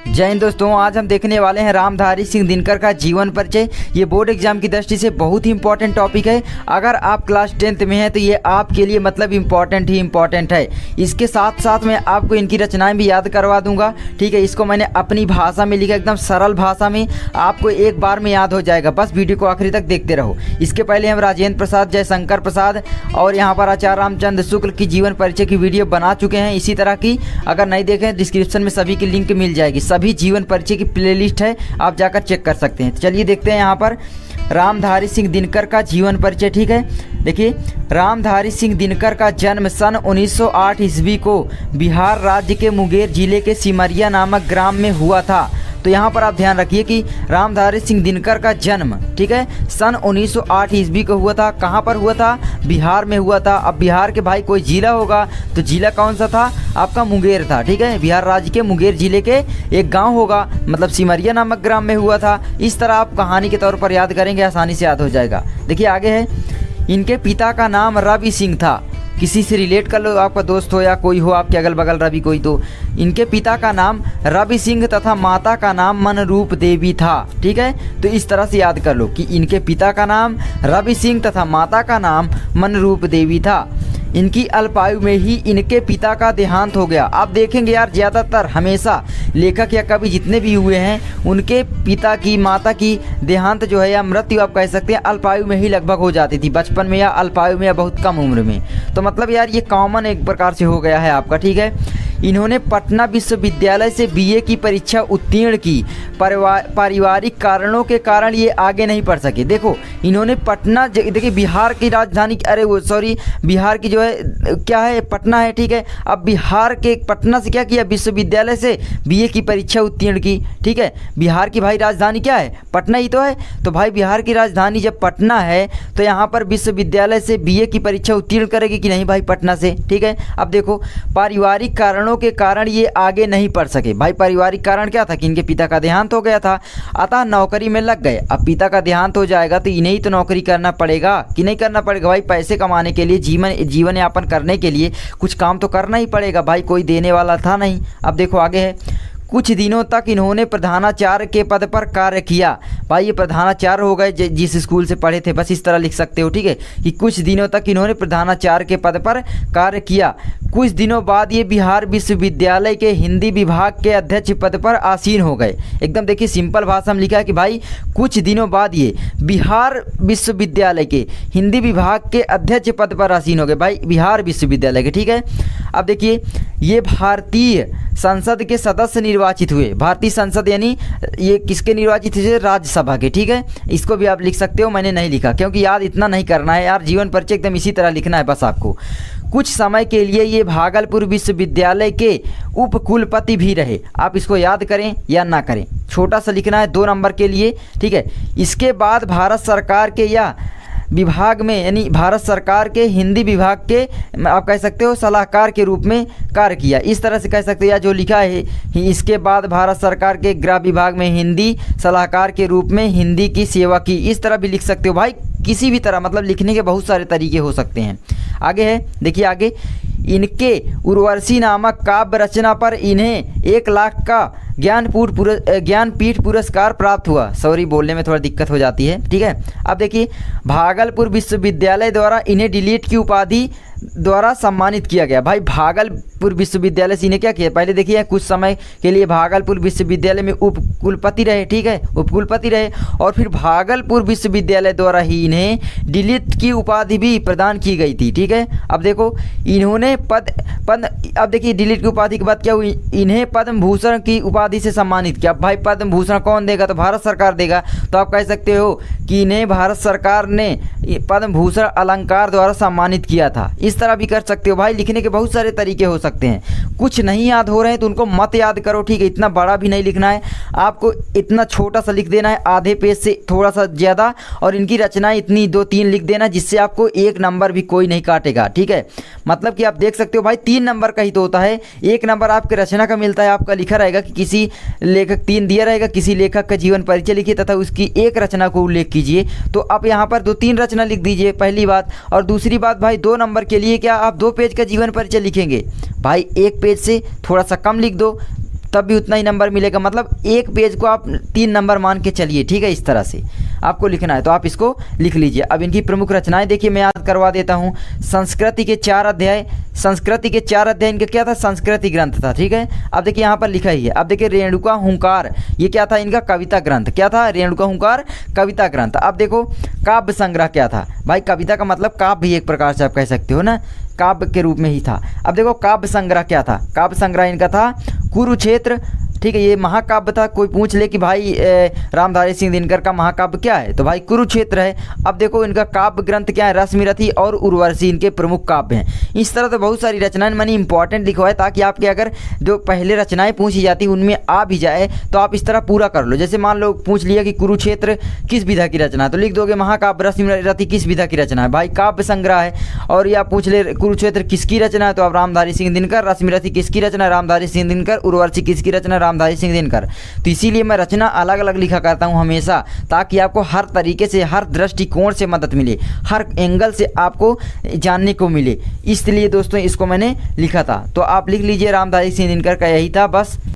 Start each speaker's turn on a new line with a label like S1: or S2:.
S1: जय हिंद दोस्तों, आज हम देखने वाले हैं रामधारी सिंह दिनकर का जीवन परिचय। ये बोर्ड एग्जाम की दृष्टि से बहुत ही इंपॉर्टेंट टॉपिक है। अगर आप क्लास 10th में हैं तो ये आपके लिए मतलब इम्पॉर्टेंट ही इम्पॉर्टेंट है। इसके साथ साथ मैं आपको इनकी रचनाएं भी याद करवा दूंगा। ठीक है, इसको मैंने अपनी भाषा में लिखा, एकदम सरल भाषा में, आपको एक बार में याद हो जाएगा। बस वीडियो को आखिरी तक देखते रहो। इसके पहले हम राजेंद्र प्रसाद, जयशंकर प्रसाद और यहाँ पर आचार्य रामचंद्र शुक्ल की जीवन परिचय की वीडियो बना चुके हैं। इसी तरह की अगर नहीं देखें डिस्क्रिप्शन में सभी की लिंक मिल जाएगी। सभी जीवन परिचय की प्लेलिस्ट है, आप जाकर चेक कर सकते हैं। चलिए देखते हैं यहाँ पर रामधारी सिंह दिनकर का जीवन परिचय। ठीक है, देखिए रामधारी सिंह दिनकर का जन्म सन 1908 ईस्वी को बिहार राज्य के मुंगेर जिले के सिमरिया नामक ग्राम में हुआ था। तो यहाँ पर आप ध्यान रखिए कि रामधारी सिंह दिनकर का जन्म, ठीक है, सन 1908 ईस्वी को हुआ था। कहाँ पर हुआ था? बिहार में हुआ था। अब बिहार के भाई कोई जिला होगा, तो जिला कौन सा था? आपका मुंगेर था। ठीक है, बिहार राज्य के मुंगेर जिले के एक गांव होगा, मतलब सिमरिया नामक ग्राम में हुआ था। इस तरह आप कहानी के तौर पर याद करेंगे, आसानी से याद हो जाएगा। देखिए आगे है, इनके पिता का नाम रवि सिंह था। किसी से रिलेट कर लो, आपका दोस्त हो या कोई हो आपके अगल बगल रवि कोई, तो इनके पिता का नाम रवि सिंह तथा माता का नाम मनरूप देवी था। ठीक है, तो इस तरह से याद कर लो कि इनके पिता का नाम रवि सिंह तथा माता का नाम मनरूप देवी था। इनकी अल्पायु में ही इनके पिता का देहांत हो गया। आप देखेंगे यार, ज़्यादातर हमेशा लेखक या कवि जितने भी हुए हैं, उनके पिता की, माता की देहांत जो है या मृत्यु आप कह सकते हैं, अल्पायु में ही लगभग हो जाती थी, बचपन में या अल्पायु में या बहुत कम उम्र में। तो मतलब यार ये कॉमन एक प्रकार से हो गया है आपका। ठीक है, इन्होंने पटना विश्वविद्यालय से बीए की परीक्षा उत्तीर्ण की। पारिवारिक कारणों के कारण ये आगे नहीं पढ़ सके। देखो इन्होंने पटना, देखिए बिहार की राजधानी, अरे वो सॉरी, बिहार की जो है क्या है, पटना है। ठीक है, अब बिहार के पटना से क्या किया? विश्वविद्यालय से बीए की परीक्षा उत्तीर्ण की। ठीक है, बिहार की भाई राजधानी क्या है? पटना ही तो है। तो भाई बिहार की राजधानी जब पटना है तो यहाँ पर विश्वविद्यालय से बीए की परीक्षा उत्तीर्ण करेगी कि नहीं भाई? पटना से। ठीक है, अब देखो पारिवारिक कारणों के कारण ये आगे नहीं पढ़ सके। भाई पारिवारिक कारण क्या था कि इनके पिता का देहांत हो गया था, अतः नौकरी में लग गए। अब पिता का देहांत हो जाएगा तो इन्हें ही तो नौकरी करना पड़ेगा कि नहीं करना पड़ेगा? भाई पैसे कमाने के लिए, जीवन यापन करने के लिए कुछ काम तो करना ही पड़ेगा भाई, कोई देने वाला था नहीं। अब देखो आगे है, कुछ दिनों तक इन्होंने प्रधानाचार्य के पद पर कार्य किया। भाई ये प्रधानाचार्य हो गए जिस स्कूल से पढ़े थे, बस इस तरह लिख सकते हो। ठीक है, कि कुछ दिनों तक इन्होंने प्रधानाचार्य के पद पर कार्य किया। कुछ दिनों बाद ये बिहार विश्वविद्यालय के हिंदी विभाग के अध्यक्ष पद पर आसीन हो गए। एकदम देखिए सिंपल भाषा में लिखा है कि भाई कुछ दिनों बाद ये बिहार विश्वविद्यालय के हिंदी विभाग के अध्यक्ष पद पर आसीन हो गए। भाई बिहार विश्वविद्यालय के। ठीक है, अब देखिए ये भारतीय संसद के सदस्य निर्वाचित हुए। भारतीय संसद यानी ये किसके निर्वाचित हुए? राज्यसभा के। ठीक है, इसको भी आप लिख सकते हो, मैंने नहीं लिखा क्योंकि याद इतना नहीं करना है यार, जीवन परिचय एकदम इसी तरह लिखना है बस आपको। कुछ समय के लिए ये भागलपुर विश्वविद्यालय के उप कुलपति भी रहे। आप इसको याद करें या ना करें, छोटा सा लिखना है 2 नंबर के लिए। ठीक है, इसके बाद भारत सरकार के या विभाग में, यानी भारत सरकार के हिंदी विभाग के आप कह सकते हो सलाहकार के रूप में कार्य किया। इस तरह से कह सकते हो, या जो लिखा है इसके बाद भारत सरकार के गृह विभाग में हिंदी सलाहकार के रूप में हिंदी की सेवा की, इस तरह भी लिख सकते हो भाई। किसी भी तरह मतलब लिखने के बहुत सारे तरीके हो सकते हैं। आगे है, देखिए आगे, इनके उर्वशी नामक काव्य रचना पर इन्हें 1 लाख का ज्ञानपीठ पुरस्कार प्राप्त हुआ। सॉरी बोलने में थोड़ा दिक्कत हो जाती है। ठीक है, अब देखिए भागलपुर विश्वविद्यालय द्वारा इन्हें डिलीट की उपाधि द्वारा सम्मानित किया गया। भाई भागलपुर विश्वविद्यालय से इन्हें क्या किया? पहले देखिए कुछ समय के लिए भागलपुर विश्वविद्यालय में उप कुलपति रहे। ठीक है, उप कुलपति रहे, और फिर भागलपुर विश्वविद्यालय द्वारा ही इन्हें डिलीट की उपाधि भी प्रदान की गई थी। ठीक है, अब देखो इन्होंने अब देखिए डिलीट की उपाधि के बाद क्या हुई? इन्हें पद्म भूषण की उपाधि से सम्मानित किया। भाई पद्म भूषण कौन देगा? तो भारत सरकार देगा। तो आप कह सकते हो कि इन्हें भारत सरकार ने पद्म भूषण अलंकार द्वारा सम्मानित किया था। इस तरह भी कर सकते हो भाई, लिखने के बहुत सारे तरीके हो सकते हैं। कुछ नहीं याद हो रहे हैं तो उनको मत याद करो। ठीक है, इतना बड़ा भी नहीं लिखना है आपको, इतना छोटा सा लिख देना है, आधे पेज से थोड़ा सा ज़्यादा, और इनकी रचनाएं इतनी 2-3 लिख देना, जिससे आपको 1 नंबर भी कोई नहीं काटेगा। ठीक है, मतलब कि आप देख सकते हो भाई 3 नंबर का ही तो होता है, 1 नंबर आपके रचना का मिलता है। आपका लिखा रहेगा कि किसी लेखक 3 दिया रहेगा, किसी लेखक का जीवन परिचय लिखिए तथा उसकी 1 रचना को उल्लेख कीजिए। तो आप यहाँ पर 2-3 रचना लिख दीजिए, पहली बात। और दूसरी बात भाई 2 नंबर के लिए क्या आप 2 पेज का जीवन परिचय लिखेंगे? भाई 1 पेज से थोड़ा सा कम लिख दो, तब भी उतना ही नंबर मिलेगा। मतलब एक पेज को आप 3 नंबर मान के चलिए, ठीक है। इस तरह से आपको लिखना है, तो आप इसको लिख लीजिए। अब इनकी प्रमुख रचनाएं देखिए, मैं याद करवा देता हूँ। संस्कृति के 4 अध्याय, संस्कृति के 4 अध्याय इनका क्या था, संस्कृति ग्रंथ था, ठीक है। अब देखिए यहाँ पर लिखा ही है। अब देखिए रेणुका हुंकार, ये क्या था इनका, कविता ग्रंथ। क्या था, रेणुका हुंकार कविता ग्रंथ। अब देखो काव्य संग्रह क्या था, भाई कविता का मतलब काव्य भी एक प्रकार से आप कह सकते हो ना, काव्य के रूप में ही था। अब देखो काव्य संग्रह क्या था, काव्य संग्रह इनका था कुरुक्षेत्र, ठीक है। ये महाकाव्य था। कोई पूछ ले कि भाई रामधारी सिंह दिनकर का महाकाव्य क्या है, तो भाई कुरुक्षेत्र है। अब देखो इनका काव्य ग्रंथ क्या है, रश्मिरथी और उर्वशी इनके प्रमुख काव्य हैं। इस तरह तो बहुत सारी रचनाएं मैंने इंपॉर्टेंट लिखवाए, ताकि आपके अगर जो पहले रचनाएं पूछी जाती उनमें आ भी जाए तो आप इस तरह पूरा कर लो। जैसे मान लो पूछ लिया कि कुरुक्षेत्र किस विधा की रचना है, तो लिख दोगे महाकाव्य रश्मिरथी किस विधा की रचना है, भाई काव्य संग्रह है। और या पूछ ले कुरुक्षेत्र किसकी रचना है, तो आप रामधारी सिंह दिनकर। रश्मिरथी किसकी रचना है, रामधारी सिंह दिनकर। उर्वशी किसकी रचना, रामधारी सिंह दिनकर। तो इसीलिए मैं रचना अलग अलग लिखा करता हूँ हमेशा, ताकि आपको हर तरीके से, हर दृष्टिकोण से मदद मिले, हर एंगल से आपको जानने को मिले। इसलिए दोस्तों इसको मैंने लिखा था। तो आप लिख लीजिए, रामधारी सिंह दिनकर का यही था बस।